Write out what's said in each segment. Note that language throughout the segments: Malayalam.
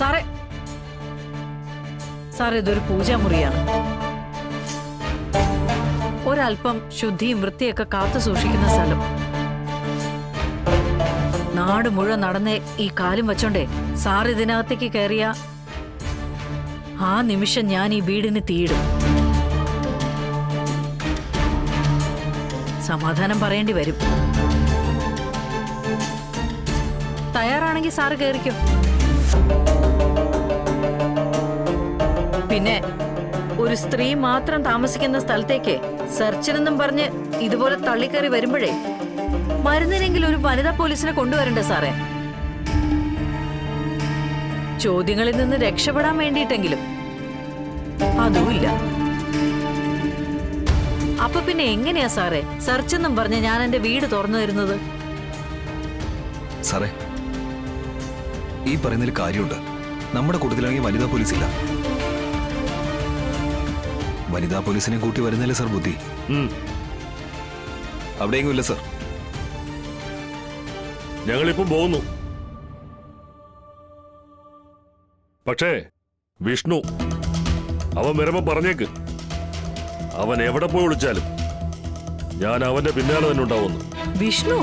സാറേ സാറേ, ഇതൊരു പൂജാമുറിയാണ്. ഒരൽപ്പം ശുദ്ധിയും വൃത്തിയൊക്കെ കാത്തു സൂക്ഷിക്കുന്ന സ്ഥലം. നാട് മുഴുവൻ നടന്നേ ഈ കാലും വെച്ചോണ്ടേ സാർ ഇതിനകത്തേക്ക് കയറിയ ആ നിമിഷം ഞാൻ ഈ വീടിന് തീയിടും. സമാധാനം പറയേണ്ടി വരും. തയ്യാറാണെങ്കിൽ സാറ് കയറിക്കോ. പിന്നെ ഒരു സ്ത്രീ മാത്രം താമസിക്കുന്ന സ്ഥലത്തേക്ക് സെർച്ചിനെന്നും പറഞ്ഞ് ഇതുപോലെ തള്ളിക്കയറി വരുമ്പോഴേ മരുന്നിനെങ്കിലും ഒരു വനിതാ പോലീസിനെ കൊണ്ടുവരണ്ടേ സാറേ? ചോദ്യങ്ങളിൽ നിന്ന് രക്ഷപ്പെടാൻ വേണ്ടിയിട്ടെങ്കിലും അതുമില്ല. അപ്പൊ പിന്നെ എങ്ങനെയാ സാറേ സെർച്ചെന്നും പറഞ്ഞ് ഞാൻ എന്റെ വീട് തുറന്നു തരുന്നത്? സാറേ, ഈ പറയുന്നതിൽ കാര്യമുണ്ട്. നമ്മുടെ കൂട്ടത്തിലാണെങ്കിൽ വനിതാ പോലീസ് ഇല്ല. വനിതാ പോലീസിനെ കൂട്ടി വരുന്നില്ല സാർ ബുദ്ധി. അവിടെയെങ്കിലും ഇല്ല സാർ. ഞങ്ങളിപ്പം പോകുന്നു. പക്ഷേ വിഷ്ണു അവൻ വരുമ്പോ പറഞ്ഞേക്ക്, അവൻ എവിടെ പോയി വിളിച്ചാലും ഞാൻ അവന്റെ പിന്നാലെ തന്നെ ഉണ്ടാവുന്നു. വിഷ്ണു?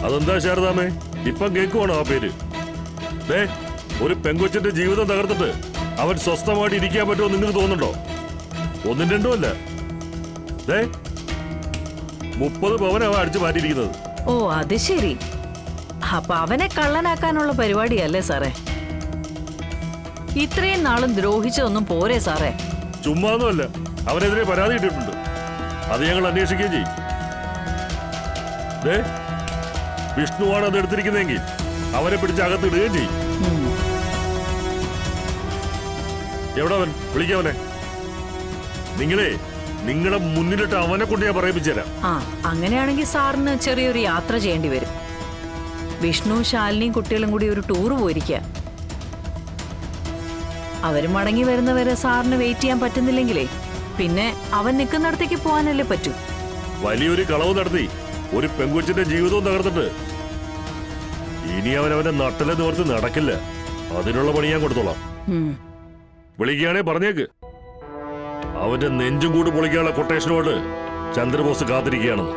അതെന്താ ശാരദാമേ, ഇപ്പം കേൾക്കുവാണോ ആ പേര്? ഒരു പെങ്കൊച്ചിന്റെ ജീവിതം തകർത്തിട്ട് അവൻ സ്വസ്ഥമായിട്ട് ഇരിക്കാൻ പറ്റുമോ നിങ്ങൾക്ക് തോന്നുന്നുണ്ടോ? ഒന്നും രണ്ടും അല്ല, 30 പവൻ അവൻ അടിച്ചു മാറ്റിയിരിക്കുന്നത്. ഓ അത് ശരി. അപ്പൊ അവനെ കള്ളനാക്കാനുള്ള പരിപാടിയല്ലേ സാറേ? ഇത്രയും നാളും ദ്രോഹിച്ചൊന്നും പോരെ സാറേ? ചുമ്മാന്നുമല്ല, അവനെതിരെ പരാതി ഇട്ടിട്ടുണ്ട്. അത് ഞങ്ങൾ അന്വേഷിക്കുകയും ചെയ്യും. വിഷ്ണുവാണ് അത് എടുത്തിരിക്കുന്നതെങ്കിൽ അവനെ പിടിച്ച് അകത്തിടുകയും ചെയ്യും. എവിടെ അവൻ? വിളിക്കവനെ. നിങ്ങളുടെ മുന്നിലിട്ട് അവനെ കൊണ്ട് ഞാൻ പറയിപ്പിച്ചു തരാം. ആ അങ്ങനെയാണെങ്കിൽ സാറിന് ചെറിയൊരു യാത്ര ചെയ്യേണ്ടി വരും. വിഷ്ണു ശാലിനിയും കുട്ടികളും കൂടി ഒരു ടൂർ പോയിരിക്കുക. അവര് മടങ്ങി വരുന്നവരെ സാറിന് വെയിറ്റ് ചെയ്യാൻ പറ്റുന്നില്ലെങ്കിലേ പിന്നെ അവൻ നിൽക്കുന്നിടത്തേക്ക് പോകാനല്ലേ പറ്റൂ. വലിയൊരു കളവ് നടത്തി ഒരു പെങ്കൊച്ചിന്റെ ജീവിതവും തകർത്തിട്ട് ഇനി അവനവന്റെ നട്ടലെ നിവർത്തി നടക്കില്ല. അതിനുള്ള പണി ഞാൻ കൊടുത്തോളാം. വിളിക്കുകയാണെ പറഞ്ഞേക്ക്, അവന്റെ നെഞ്ചും കൂടി പൊളിക്കാനുള്ള കൊട്ടേഷനോട് ചന്ദ്രബോസ് കാത്തിരിക്കുകയാണെന്ന്.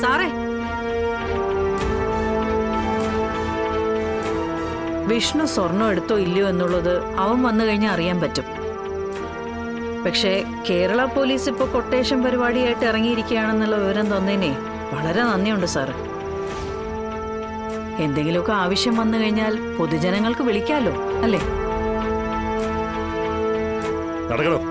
സാറേ, വിഷ്ണു സ്വർണം എടുത്തോ ഇല്ലയോ എന്നുള്ളത് അവൻ വന്നു കഴിഞ്ഞാൽ അറിയാൻ പറ്റും. പക്ഷേ കേരള പോലീസ് ഇപ്പൊ കൊട്ടേഷൻ പരിപാടിയായിട്ട് ഇറങ്ങിയിരിക്കുകയാണെന്നുള്ള വിവരം തന്നതിനെ വളരെ നന്ദിയുണ്ട് സാറ്. എന്തെങ്കിലുമൊക്കെ ആവശ്യം വന്നു കഴിഞ്ഞാൽ പൊതുജനങ്ങൾക്ക് വിളിക്കാലോ, അല്ലേ? നടക്കണം.